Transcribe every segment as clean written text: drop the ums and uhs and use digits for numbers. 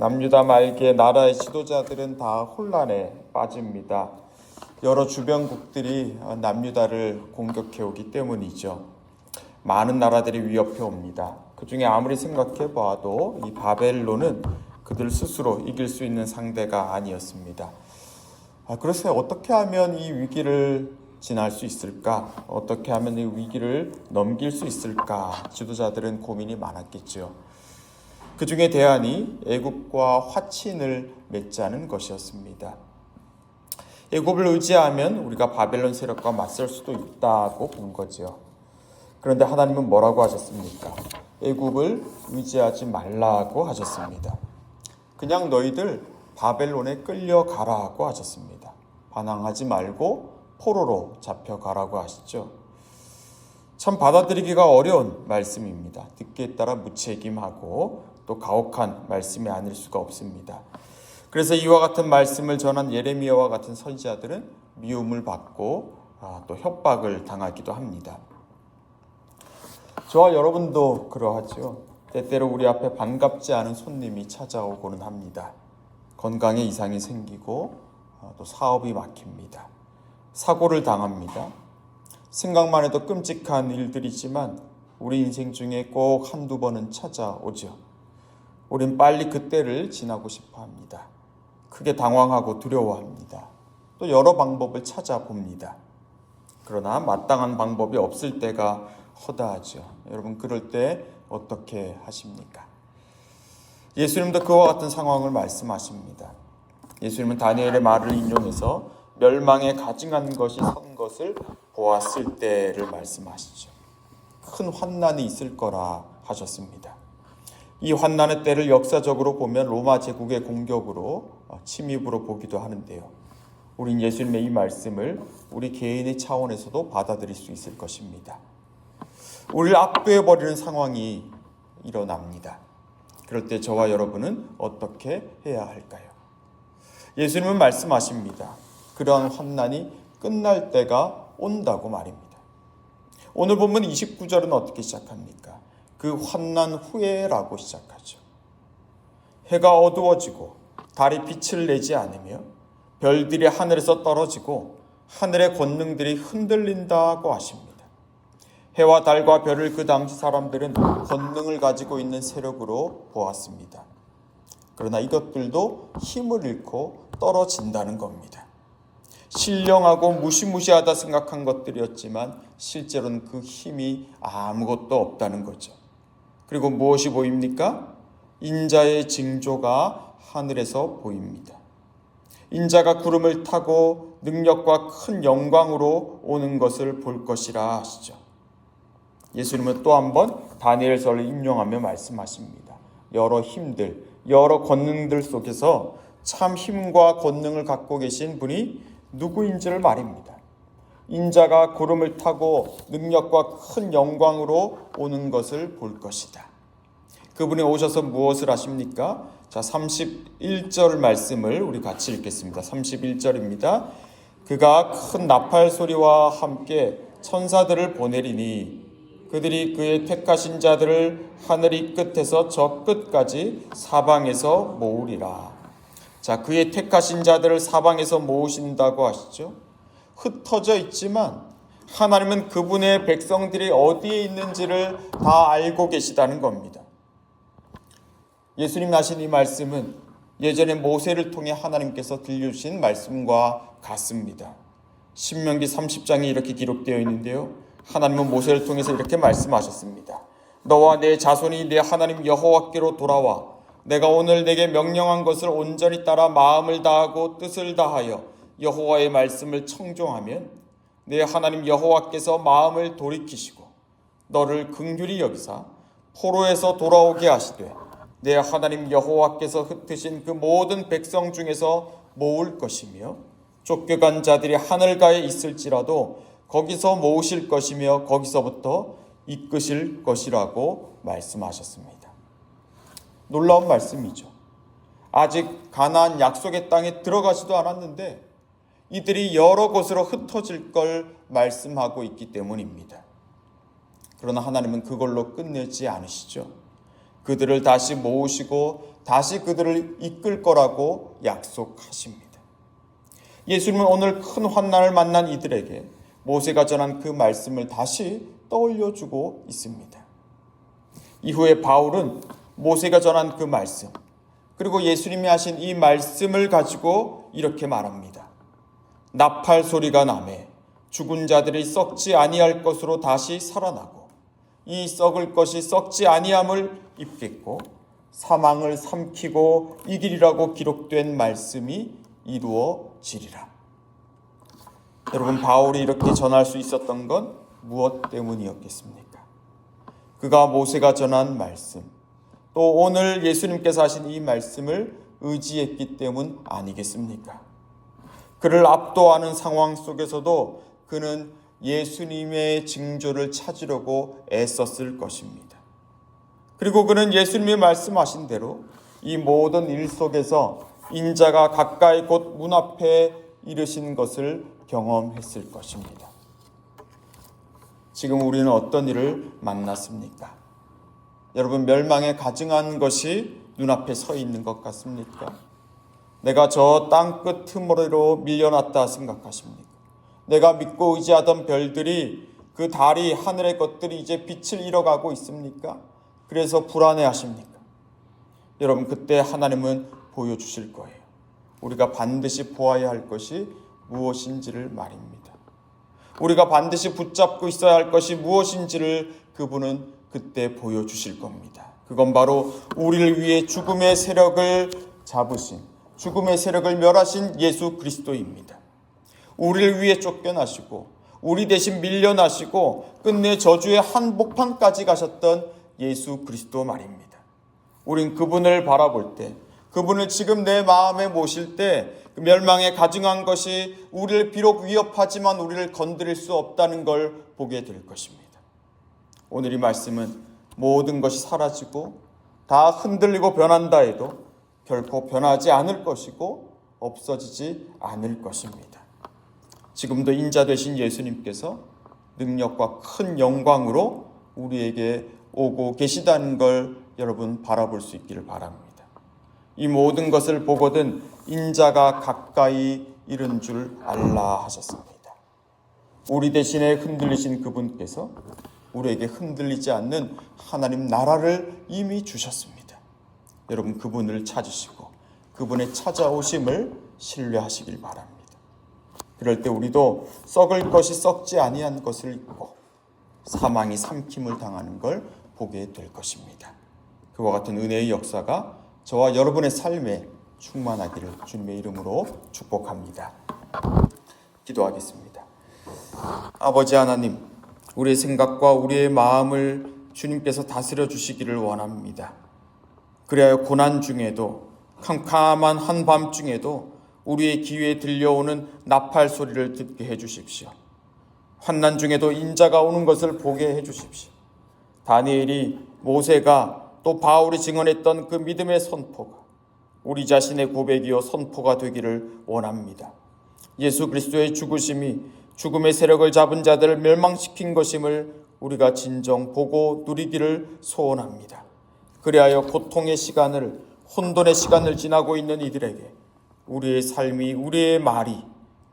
남유다 말기에 나라의 지도자들은 다 혼란에 빠집니다. 여러 주변국들이 남유다를 공격해 오기 때문이죠. 많은 나라들이 위협해 옵니다. 그 중에 아무리 생각해 봐도 이 바벨론은 그들 스스로 이길 수 있는 상대가 아니었습니다. 그래서 어떻게 하면 이 위기를 지날 수 있을까? 어떻게 하면 이 위기를 넘길 수 있을까? 지도자들은 고민이 많았겠죠. 그 중에 대안이 애굽과 화친을 맺자는 것이었습니다. 애굽을 의지하면 우리가 바벨론 세력과 맞설 수도 있다고 본 거죠. 그런데 하나님은 뭐라고 하셨습니까? 애굽을 의지하지 말라고 하셨습니다. 그냥 너희들 바벨론에 끌려가라고 하셨습니다. 반항하지 말고 포로로 잡혀가라고 하시죠. 참 받아들이기가 어려운 말씀입니다. 듣기에 따라 무책임하고 또 가혹한 말씀이 아닐 수가 없습니다. 그래서 이와 같은 말씀을 전한 예레미야와 같은 선지자들은 미움을 받고 또 협박을 당하기도 합니다. 저와 여러분도 그러하죠. 때때로 우리 앞에 반갑지 않은 손님이 찾아오고는 합니다. 건강에 이상이 생기고 또 사업이 막힙니다. 사고를 당합니다. 생각만 해도 끔찍한 일들이지만 우리 인생 중에 꼭 한두 번은 찾아오죠. 우린 빨리 그때를 지나고 싶어 합니다. 크게 당황하고 두려워합니다. 또 여러 방법을 찾아봅니다. 그러나 마땅한 방법이 없을 때가 허다하죠. 여러분, 그럴 때 어떻게 하십니까? 예수님도 그와 같은 상황을 말씀하십니다. 예수님은 다니엘의 말을 인용해서 멸망에 가증한 것이 선 것을 보았을 때를 말씀하시죠. 큰 환난이 있을 거라 하셨습니다. 이 환난의 때를 역사적으로 보면 로마 제국의 공격으로 침입으로 보기도 하는데요. 우린 예수님의 이 말씀을 우리 개인의 차원에서도 받아들일 수 있을 것입니다. 우리를 압도해버리는 상황이 일어납니다. 그럴 때 저와 여러분은 어떻게 해야 할까요? 예수님은 말씀하십니다. 그러한 환난이 끝날 때가 온다고 말입니다. 오늘 본문 29절은 어떻게 시작합니까? 그 환난 후에라고 시작하죠. 해가 어두워지고 달이 빛을 내지 않으며 별들이 하늘에서 떨어지고 하늘의 권능들이 흔들린다고 하십니다. 해와 달과 별을 그 당시 사람들은 권능을 가지고 있는 세력으로 보았습니다. 그러나 이것들도 힘을 잃고 떨어진다는 겁니다. 신령하고 무시무시하다 생각한 것들이었지만 실제로는 그 힘이 아무것도 없다는 거죠. 그리고 무엇이 보입니까? 인자의 징조가 하늘에서 보입니다. 인자가 구름을 타고 능력과 큰 영광으로 오는 것을 볼 것이라 하시죠. 예수님은 또 한 번 다니엘서를 인용하며 말씀하십니다. 여러 힘들, 여러 권능들 속에서 참 힘과 권능을 갖고 계신 분이 누구인지를 말입니다. 인자가 구름을 타고 능력과 큰 영광으로 오는 것을 볼 것이다. 그분이 오셔서 무엇을 하십니까? 자, 31절 말씀을 우리 같이 읽겠습니다. 31절입니다. 그가 큰 나팔 소리와 함께 천사들을 보내리니 그들이 그의 택하신 자들을 하늘 이 끝에서 저 끝까지 사방에서 모으리라. 자, 그의 택하신 자들을 사방에서 모으신다고 하시죠. 흩어져 있지만 하나님은 그분의 백성들이 어디에 있는지를 다 알고 계시다는 겁니다. 예수님 하신 이 말씀은 예전에 모세를 통해 하나님께서 들려주신 말씀과 같습니다. 신명기 30장에 이렇게 기록되어 있는데요. 하나님은 모세를 통해서 이렇게 말씀하셨습니다. 너와 내 자손이 내 하나님 여호와께로 돌아와 내가 오늘 내게 명령한 것을 온전히 따라 마음을 다하고 뜻을 다하여 여호와의 말씀을 청종하면 내 하나님 여호와께서 마음을 돌이키시고 너를 긍휼히 여기사 포로에서 돌아오게 하시되 내 하나님 여호와께서 흩으신 그 모든 백성 중에서 모을 것이며 쫓겨간 자들이 하늘가에 있을지라도 거기서 모으실 것이며 거기서부터 이끄실 것이라고 말씀하셨습니다. 놀라운 말씀이죠. 아직 가나안 약속의 땅에 들어가지도 않았는데 이들이 여러 곳으로 흩어질 걸 말씀하고 있기 때문입니다. 그러나 하나님은 그걸로 끝내지 않으시죠. 그들을 다시 모으시고 다시 그들을 이끌 거라고 약속하십니다. 예수님은 오늘 큰 환난을 만난 이들에게 모세가 전한 그 말씀을 다시 떠올려주고 있습니다. 이후에 바울은 모세가 전한 그 말씀, 그리고 예수님이 하신 이 말씀을 가지고 이렇게 말합니다. 나팔 소리가 나매 죽은 자들이 썩지 아니할 것으로 다시 살아나고 이 썩을 것이 썩지 아니함을 입겠고 사망을 삼키고 이기리라고 기록된 말씀이 이루어지리라. 여러분, 바울이 이렇게 전할 수 있었던 건 무엇 때문이었겠습니까? 그가 모세가 전한 말씀, 또 오늘 예수님께서 하신 이 말씀을 의지했기 때문 아니겠습니까? 그를 압도하는 상황 속에서도 그는 예수님의 징조를 찾으려고 애썼을 것입니다. 그리고 그는 예수님이 말씀하신 대로 이 모든 일 속에서 인자가 가까이 곧 문 앞에 이르신 것을 경험했을 것입니다. 지금 우리는 어떤 일을 만났습니까? 여러분, 멸망에 가증한 것이 눈앞에 서 있는 것 같습니까? 내가 저 땅끝 틈으로 밀려났다 생각하십니까? 내가 믿고 의지하던 별들이, 그 달이, 하늘의 것들이 이제 빛을 잃어가고 있습니까? 그래서 불안해하십니까? 여러분, 그때 하나님은 보여주실 거예요. 우리가 반드시 보아야 할 것이 무엇인지를 말입니다. 우리가 반드시 붙잡고 있어야 할 것이 무엇인지를 그분은 그때 보여주실 겁니다. 그건 바로 우리를 위해 죽음의 세력을 잡으신, 죽음의 세력을 멸하신 예수 그리스도입니다. 우리를 위해 쫓겨나시고 우리 대신 밀려나시고 끝내 저주의 한복판까지 가셨던 예수 그리스도 말입니다. 우린 그분을 바라볼 때, 그분을 지금 내 마음에 모실 때 그 멸망에 가증한 것이 우리를 비록 위협하지만 우리를 건드릴 수 없다는 걸 보게 될 것입니다. 오늘 이 말씀은 모든 것이 사라지고 다 흔들리고 변한다 해도 결코 변하지 않을 것이고 없어지지 않을 것입니다. 지금도 인자 되신 예수님께서 능력과 큰 영광으로 우리에게 오고 계시다는 걸 여러분 바라볼 수 있기를 바랍니다. 이 모든 것을 보거든 인자가 가까이 이른 줄 알라 하셨습니다. 우리 대신에 흔들리신 그분께서 우리에게 흔들리지 않는 하나님 나라를 이미 주셨습니다. 여러분, 그분을 찾으시고 그분의 찾아오심을 신뢰하시길 바랍니다. 그럴 때 우리도 썩을 것이 썩지 아니한 것을 입고 사망이 삼킴을 당하는 걸 보게 될 것입니다. 그와 같은 은혜의 역사가 저와 여러분의 삶에 충만하기를 주님의 이름으로 축복합니다. 기도하겠습니다. 아버지 하나님, 우리의 생각과 우리의 마음을 주님께서 다스려 주시기를 원합니다. 그래야 고난 중에도, 캄캄한 한밤중에도 우리의 귀에 들려오는 나팔 소리를 듣게 해주십시오. 환난 중에도 인자가 오는 것을 보게 해주십시오. 다니엘이, 모세가, 또 바울이 증언했던 그 믿음의 선포가 우리 자신의 고백이요 선포가 되기를 원합니다. 예수 그리스도의 죽으심이 죽음의 세력을 잡은 자들을 멸망시킨 것임을 우리가 진정 보고 누리기를 소원합니다. 그리하여 고통의 시간을, 혼돈의 시간을 지나고 있는 이들에게 우리의 삶이, 우리의 말이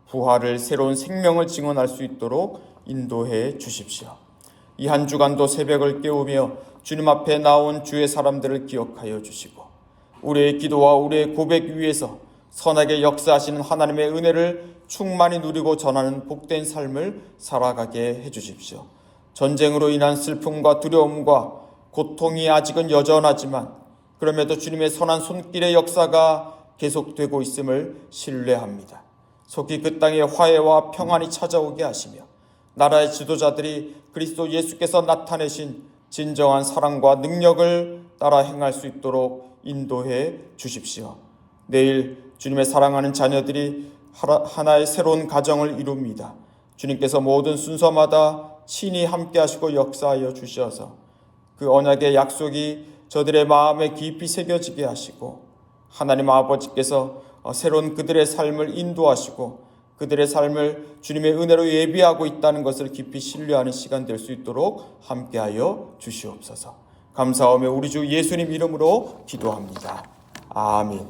부활을, 새로운 생명을 증언할 수 있도록 인도해 주십시오. 이 한 주간도 새벽을 깨우며 주님 앞에 나온 주의 사람들을 기억하여 주시고 우리의 기도와 우리의 고백 위에서 선하게 역사하시는 하나님의 은혜를 충만히 누리고 전하는 복된 삶을 살아가게 해주십시오. 전쟁으로 인한 슬픔과 두려움과 고통이 아직은 여전하지만 그럼에도 주님의 선한 손길의 역사가 계속되고 있음을 신뢰합니다. 속히 그 땅에 화해와 평안이 찾아오게 하시며 나라의 지도자들이 그리스도 예수께서 나타내신 진정한 사랑과 능력을 따라 행할 수 있도록 인도해 주십시오. 내일 주님의 사랑하는 자녀들이 하나의 새로운 가정을 이룹니다. 주님께서 모든 순서마다 친히 함께 하시고 역사하여 주셔서 그 언약의 약속이 저들의 마음에 깊이 새겨지게 하시고 하나님 아버지께서 새로운 그들의 삶을 인도하시고 그들의 삶을 주님의 은혜로 예비하고 있다는 것을 깊이 신뢰하는 시간 될 수 있도록 함께하여 주시옵소서. 감사하며 우리 주 예수님 이름으로 기도합니다. 아멘.